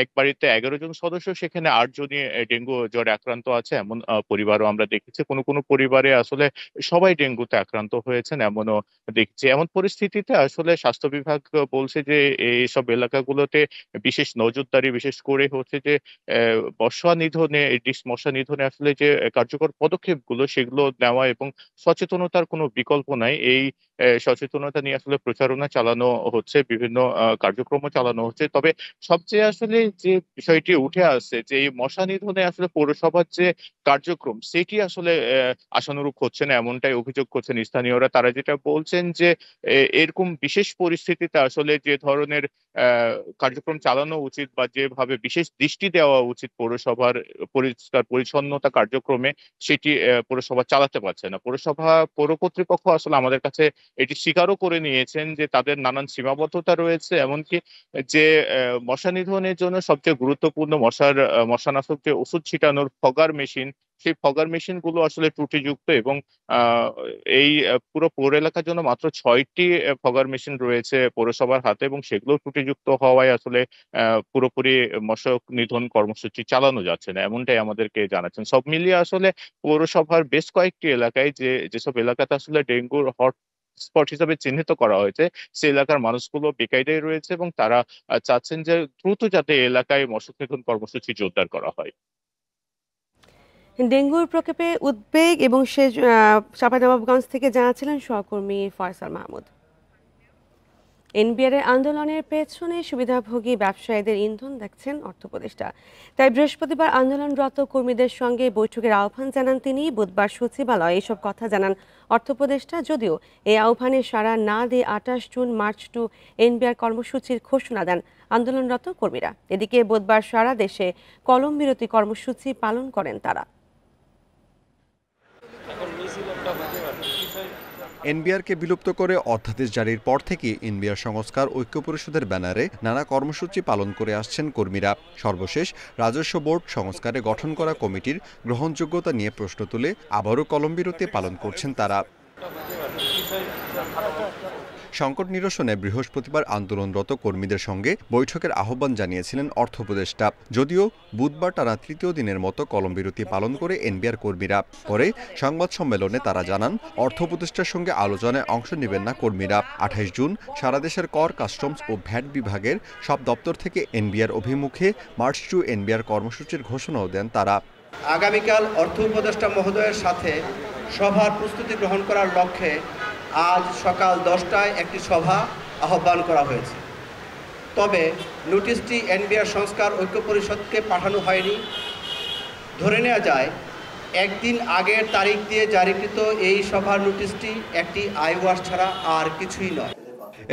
এক বাড়িতে 11 জন সদস্য, সেখানে 8 জনই ডেঙ্গু জ্বরে আক্রান্ত আছে, এমন পরিবারও আমরা দেখেছি। কোনো কোনো পরিবারে আসলে সবাই ডেঙ্গুতে আক্রান্ত হয়েছেন, এমনও দেখছি। এমন পরিস্থিতিতে আসলে স্বাস্থ্য বিভাগ বলছে যে এইসব এলাকাগুলোতে বিশেষ নজরদারি, বিশেষ করে হচ্ছে যে মশা নিধনে আসলে যে কার্যকর পদক্ষেপগুলো সেগুলো নেওয়া এবং সচেতনতার কোনো বিকল্প নাই। এই সচেতনতা নিয়ে আসলে প্রচারণা চালানো হচ্ছে, বিভিন্ন কার্যক্রম চালানো হচ্ছে। তবে সবচেয়ে আসলে যে বিষয়টি উঠে আসছে যে এই মশা নিধনে আসলে পৌরসভার যে কার্যক্রম সেটি আসলে আশানুরূপ হচ্ছে না, এমনটাই অভিযোগ করছেন স্থানীয়রা। তারা যেটা বলছেন যে এরকম বিশেষ পরিস্থিতিতে আসলে যে ধরনের কার্যক্রম চালানো উচিত বা যেভাবে বিশেষ দৃষ্টি দেওয়া উচিত পৌরসভার পরিষ্কার পরিচ্ছন্নতা কার্যক্রমে, সেটি পৌরসভা চালাতে পারছে না। পৌর কর্তৃপক্ষ আসলে আমাদের কাছে এটি স্বীকারও করে নিয়েছেন যে তাদের নানান সীমাবদ্ধতা রয়েছে, এমনকি যে মশা নিধনের জন্য সবচেয়ে গুরুত্বপূর্ণ মশানাশক যে ওষুধ ছিটানোর ফগার মেশিন, সেই ফগার মেশিন গুলো আসলে ত্রুটিযুক্ত এবং এই পুরো পৌর এলাকার জন্য মাত্র 6টি ফগার মেশিন রয়েছে পৌরসভার হাতে এবং সেগুলো ত্রুটিযুক্ত হওয়ায় আসলে পুরোপুরি মশা নিধন কর্মসূচি চালানো যাচ্ছে না, এমনটাই আমাদেরকে জানাচ্ছেন। সব মিলিয়ে আসলে পৌরসভার বেশ কয়েকটি এলাকায় যেসব এলাকাতে আসলে ডেঙ্গুর স্পট হিসাবে চিহ্নিত করা হয়েছে, সেই এলাকার মানুষগুলো বেকায়দায় রয়েছে এবং তারা চাচ্ছেন যে দ্রুত যাতে এলাকায় মশা নিধন কর্মসূচি জোরদার করা হয়। ডেঙ্গুর প্রকোপে উদ্বেগ এবং সে চাঁপাইনবাবগঞ্জ থেকে জানাচ্ছিলেন সহকর্মী ফয়সাল মাহমুদ। এনবিআর আন্দোলনের পেছনে সুবিধাভোগী ব্যবসায়ীদের ইন্ধন দেখছেন অর্থ উপদেষ্টা। তাই বৃহস্পতিবার আন্দোলনরত কর্মীদের সঙ্গে বৈঠকের আহ্বান জানান তিনি। বুধবার সচিবালয়ে এসব কথা জানান অর্থ উপদেষ্টা। যদিও এই আহ্বানে সাড়া না দিয়ে 28 জুন মার্চ টু এনবিআর কর্মসূচির ঘোষণা দেন আন্দোলনরত কর্মীরা। এদিকে বুধবার সারা দেশে কলম বিরতি কর্মসূচি পালন করেন তারা। এনবিআরকে বিলুপ্ত করে অধ্যাদেশ জারির পর থেকে এনবিআর সংস্কার ঐক্য পরিষদের ব্যানারে নানা কর্মসূচি পালন করে আসছেন কর্মীরা। সর্বশেষ রাজস্ব বোর্ড সংস্কারে গঠন করা কমিটির গ্রহণযোগ্যতা নিয়ে প্রশ্ন তুলে আবারও কলম বিরতি পালন করছেন তারা। সংকট নিরসনে বৃহস্পতিবার আন্দোলনরত কর্মীদের সঙ্গে বৈঠকের আহ্বান জানিয়েছিলেন অর্থ উপদেষ্টা। যদিও বুধবার টানা তৃতীয় দিনের মতো কলমবিরতি পালন করে এনবিআর কর্মীরা। পরে সংবাদ সম্মেলনে তারা জানান, অর্থ উপদেষ্টার সঙ্গে আলোচনায় অংশ নেবেন না কর্মীরা। 28 জুন সারা দেশের কর, কাস্টমস ও ভ্যাট বিভাগের সব দপ্তর থেকে এনবিআর অভিমুখে মার্চ টু এনবিআর কর্মসূচির ঘোষণাও দেন তারা। আগামীকাল অর্থ উপদেষ্টা মহোদয়ের সাথে সভার প্রস্তুতি গ্রহণ করার লক্ষ্যে আজ সকাল 10টায় একটি সভা আহ্বান করা হয়েছে। তবে নোটিশটি এনবিআর সংস্কার ঐক্য পরিষদকে পাঠানো হয়নি। ধরে নেওয়া যায় একদিন আগের তারিখ দিয়ে জারিকৃত এই সভার নোটিশটি একটি আইওয়াশ ছাড়া আর কিছুই নয়।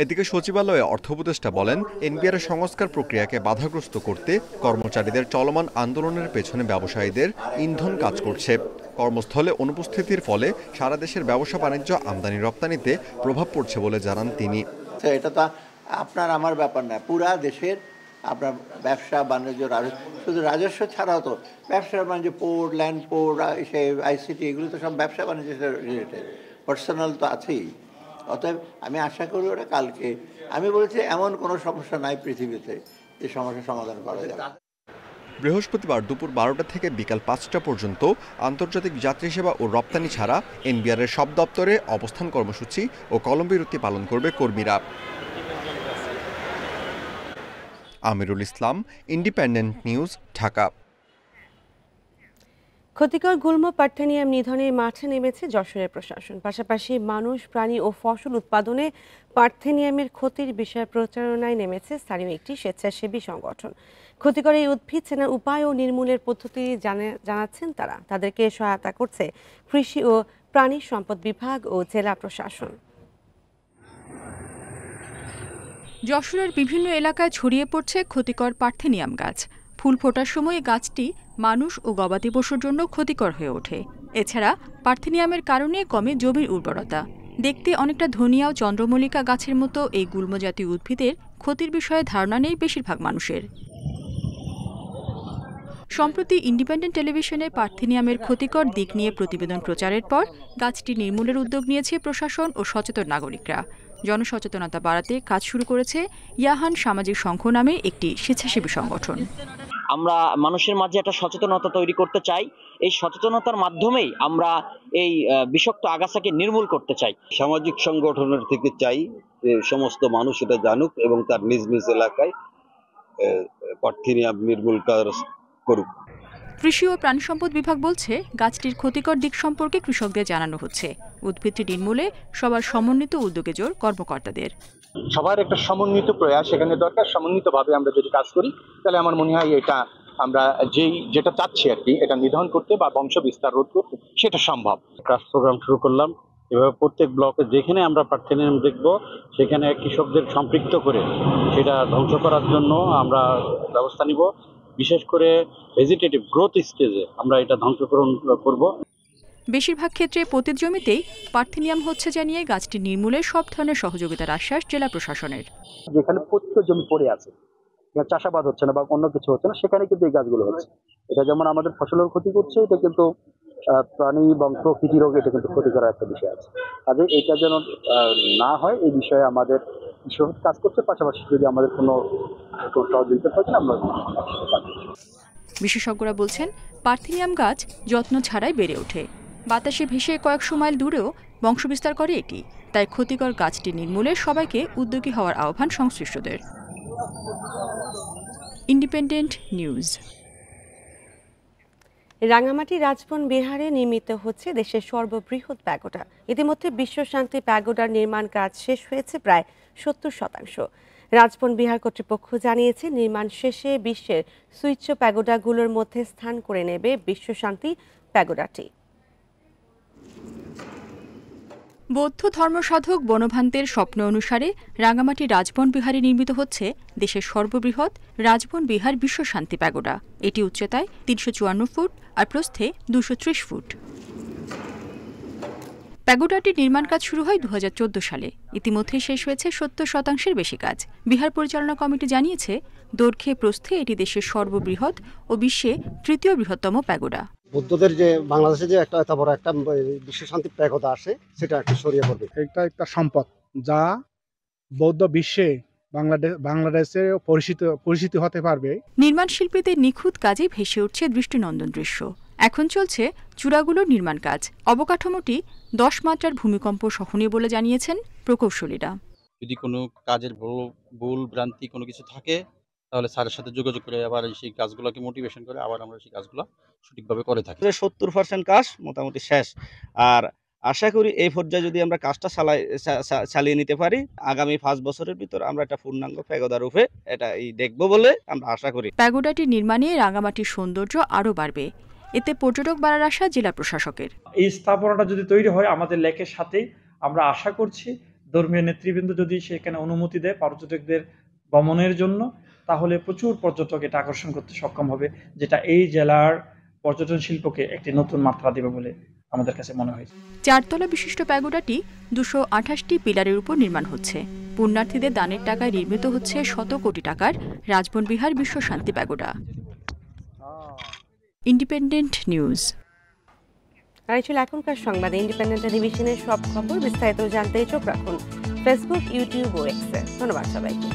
এদিকে সচিবালয়ে অর্থ উপদেষ্টা বলেন, এনবিআর সংস্কার প্রক্রিয়াকে বাধাগ্রস্ত করতে কর্মচারীদের চলমান আন্দোলনের পেছনে ব্যবসায়ীদের ইন্ধন কাজ করছে। কর্মস্থলে অনুপস্থিতির ফলে সারা দেশের ব্যবসা বাণিজ্য, আমদানি রপ্তানিতে প্রভাব পড়ছে বলে জানান তিনি। এটা তো আপনার আমার ব্যাপার না, পুরা দেশের আপনার ব্যবসা বাণিজ্য, শুধু রাজস্ব ছাড়াও তো ব্যবসা বাণিজ্য, পোর্ট, ল্যান্ড পোর্ট, আইসিটি, এগুলো তো সব ব্যবসা বাণিজ্য রিলেটেড, পার্সোনাল তো আছেই। অতএব আমি আশা করি ওটা কালকে, আমি বলেছি এমন কোনো সমস্যা নাই পৃথিবীতে যে সমস্যার সমাধান করা যাবে। বৃহস্পতিবার দুপুর 12টা থেকে বিকাল 5টা পর্যন্ত আন্তর্জাতিক যাত্রী সেবা ও রপ্তানি ছাড়া এনবিআরের সব দপ্তরে অবস্থান কর্মসূচি ও কলমবিরতি পালন করবে কর্মীরা। Amirul Islam, independent News, Dhaka. ক্ষতিকর গুল্ম পার্থেনিয়াম নিধনে মাঠে নেমেছে যশোরের প্রশাসন। পাশাপাশি মানুষ, প্রাণী ও ফসল উৎপাদনে পার্থেনিয়ামের ক্ষতির বিষয়ে প্রচারণায় নেমেছে স্থানীয় একটি স্বেচ্ছাসেবী সংগঠন। ক্ষতিকর এই উদ্ভিদ চেনার উপায় ও নির্মূলের পদ্ধতি জানাচ্ছেন তারা। তাদেরকে সহায়তা করছে কৃষি ও প্রাণী সম্পদ বিভাগ ও জেলা প্রশাসন। যশোরের বিভিন্ন এলাকায় ছড়িয়ে পড়ছে ক্ষতিকর পার্থেনিয়াম গাছ। ফুল ফোটার সময় গাছটি মানুষ ও গবাদি পশুর জন্য ক্ষতিকর হয়ে ওঠে। এছাড়া পার্থেনিয়ামের কারণে কমে জমির উর্বরতা। দেখতে অনেকটা ধনিয়া ও চন্দ্রমল্লিকা গাছের মতো এই গুল্মজাতীয় উদ্ভিদের ক্ষতির বিষয়ে ধারণা নেই বেশিরভাগ মানুষের। সম্প্রতি ইন্ডিপেন্ডেন্ট টেলিভিশনে পার্থেনিয়ামের ক্ষতিকর দিক নিয়ে প্রতিবেদন প্রচারের পর গাছটি নির্মূলের উদ্যোগ নিয়েছে প্রশাসন ও সচেতন নাগরিকরা। জনসচেতনতা বাড়াতে কাজ শুরু করেছে ইয়াহান সামাজিক সংঘ নামে একটি স্বেচ্ছাসেবী সংগঠন। আমরা মানুষের মাঝে একটা সচেতনতা তৈরি করতে চাই। এই সচেতনতার মাধ্যমেই আমরা এই বিষাক্ত আগাছাকে নির্মূল করতে চাই। সামাজিক সংগঠনের থেকে চাই সমস্ত মানুষ এটা জানুক এবং তার নিজ নিজ এলাকায় পার্থেনিয়াম নির্মূল কাজ করুক। কৃষি ও প্রাণী সম্পদ বিভাগ বলছে, গাছটির ক্ষতিকর দিক সম্পর্কে কৃষকদের জানানো হচ্ছে। উদ্ভিদটি নির্মূলে সবার সমন্বিত উদ্যোগে জোর কর্মকর্তাদের। সবার একটা সমন্বিত প্রয়াস এখানে দরকার। সমন্বিতভাবে আমরা যদি কাজ করি তাহলে আমার মনে হয় এটা আমরা যেটা চাচ্ছি আর কি, এটা নিধন করতে বা বংশ বিস্তার রোধ করতে সেটা সম্ভব। কাজ প্রোগ্রাম শুরু করলাম। এভাবে প্রত্যেক ব্লকে যেখানে আমরা পার্থেনিয়াম দেখব সেখানে কৃষকদের সম্পৃক্ত করে সেটা ধ্বংস করার জন্য আমরা ব্যবস্থা নিব। বিশেষ করে ভেজিটেটিভ গ্রোথ স্টেজে আমরা এটা ধ্বংসকরণ করব। বেশিরভাগ ক্ষেত্রে পতিত জমিতেই পার্থেনিয়াম হচ্ছে জানিয়ে গাছটি নির্মূলে সব ধরনের সহযোগিতার আশ্বাস জেলা প্রশাসনের। যেখানে পতিত জমি পড়ে আছে, চাষাবাদ হচ্ছে না বা অন্য কিছু হচ্ছে না, সেখানে কিন্তু এই গাছগুলো হচ্ছে। এটা যেমন আমাদের ফসলের ক্ষতি করছে, এটা কিন্তু প্রাণী এবং প্রকৃতিরও এটা কিন্তু ক্ষতি করার একটা বিষয় আছে। কাজে এটা যেন না হয় এই বিষয়ে আমাদের কাজ করছে। পাশাপাশি যদি আমাদের কোনো সহযোগিতা থাকে আমরা। বিশেষজ্ঞরা বলছেন, পার্থেনিয়াম গাছ যত্ন ছাড়াই বেড়ে ওঠে। বাতাসে ভেসে কয়েকশো মাইল দূরেও বংশবিস্তার করে এটি। তাই ক্ষতিকর গাছটি নির্মূলে সবাইকে উদ্যোগী হওয়ার আহ্বান সংশ্লিষ্টদের। Independent news. রাঙামাটি রাজবন বিহারে নির্মিত হচ্ছে দেশের সর্ববৃহৎ প্যাগোডা। ইতিমধ্যে বিশ্বশান্তি প্যাগোডার নির্মাণ কাজ শেষ হয়েছে প্রায় 70%। রাজবন বিহার কর্তৃপক্ষ জানিয়েছে, নির্মাণ শেষে বিশ্বের সুউচ্চ প্যাগোডাগুলোর মধ্যে স্থান করে নেবে বিশ্বশান্তি প্যাগোডাটি। বৌদ্ধ ধর্মসাধক বনভান্তের স্বপ্ন অনুসারে রাঙামাটি রাজবন বিহারে নির্মিত হচ্ছে দেশের সর্ববৃহৎ রাজবন বিহার বিশ্বশান্তি প্যাগোডা। এটি উচ্চতায় 354 ফুট আর প্রস্থে 230 ফুট। প্যাগোডাটির নির্মাণ কাজ শুরু হয় 2014 সালে। ইতিমধ্যে শেষ হয়েছে 70%-এর বেশি কাজ। বিহার পরিচালনা কমিটি জানিয়েছে, দৈর্ঘ্যে প্রস্থে এটি দেশের সর্ববৃহৎ ও বিশ্বে তৃতীয় বৃহত্তম প্যাগোডা। বুদ্ধদের যে বাংলাদেশে যে একটা বড় একটা বিশ্বশান্তি প্যাগোডা আসে, সেটা একটু ছড়িয়ে পড়বে। এটা একটা সম্পদ যা বৌদ্ধ বিশ্বে বাংলাদেশের পরিচিতি হতে পারবে। নির্মাণ শিল্পীদের নিখুঁত কাজে ভেসে উঠছে দৃষ্টিনন্দন দৃশ্য। এখন চলছে চূড়াগুলোর নির্মাণ কাজ। অবকাঠামোটি 10 মাত্রার ভূমিকম্প সহনীয় বলে জানিয়েছেন প্রকৌশলীরা। যদি কোনো কাজের ভুল ভ্রান্তি কোনো কিছু থাকে তাহলে স্যারের সাথে যোগাযোগ করে আবার সেই কাজগুলোকে মোটিভেশন করে আবার আমরা সেই কাজগুলো সঠিকভাবে করে থাকি। 70% কাজ মোটামুটি শেষ, আর আশা করি এই পর্যায়ে যদি আমরা কাজটা চালিয়ে নিতে পারি আগামী 5 বছরের ভিতর আমরা একটা পূর্ণাঙ্গ প্যাগোডা রূপে এটা দেখবো বলে আমরা আশা করি। প্যাগোডাটি নির্মাণে রাঙামাটির সৌন্দর্য আরও বাড়বে। এতে পর্যটক বাড়ার আশা জেলা প্রশাসকের। এই স্থাপনাটা যদি তৈরি হয় আমাদের লেকের সাথে, আমরা আশা করছি ধর্মীয় নেতৃবৃন্দ যদি সেখানে অনুমতি দেয় পর্যটকদের গমনের জন্য, তাহলে প্রচুর পর্যটক এটা আকর্ষণ করতে সক্ষম হবে, যেটা এই জেলার পর্যটন শিল্পকে একটি নতুন মাত্রা দেবে বলে আমাদের কাছে মনে হয়। 4 তলা বিশিষ্ট প্যাগোডাটি 228টি পিলারের উপর নির্মাণ হচ্ছে। পুণ্যার্থীদের দানের টাকায় নির্মিত হচ্ছে শত কোটি টাকার রাজবন বিহার বিশ্ব শান্তি প্যাগোডা। Independent news. আর ছিল এখনকার সংবাদ। ইন্ডিপেন্ডেন্ট টেলিভিশনের সব খবর বিস্তারিত জানতে চোখ রাখুন ফেসবুক, ইউটিউব ও এক্সে। ধন্যবাদ সবাইকে।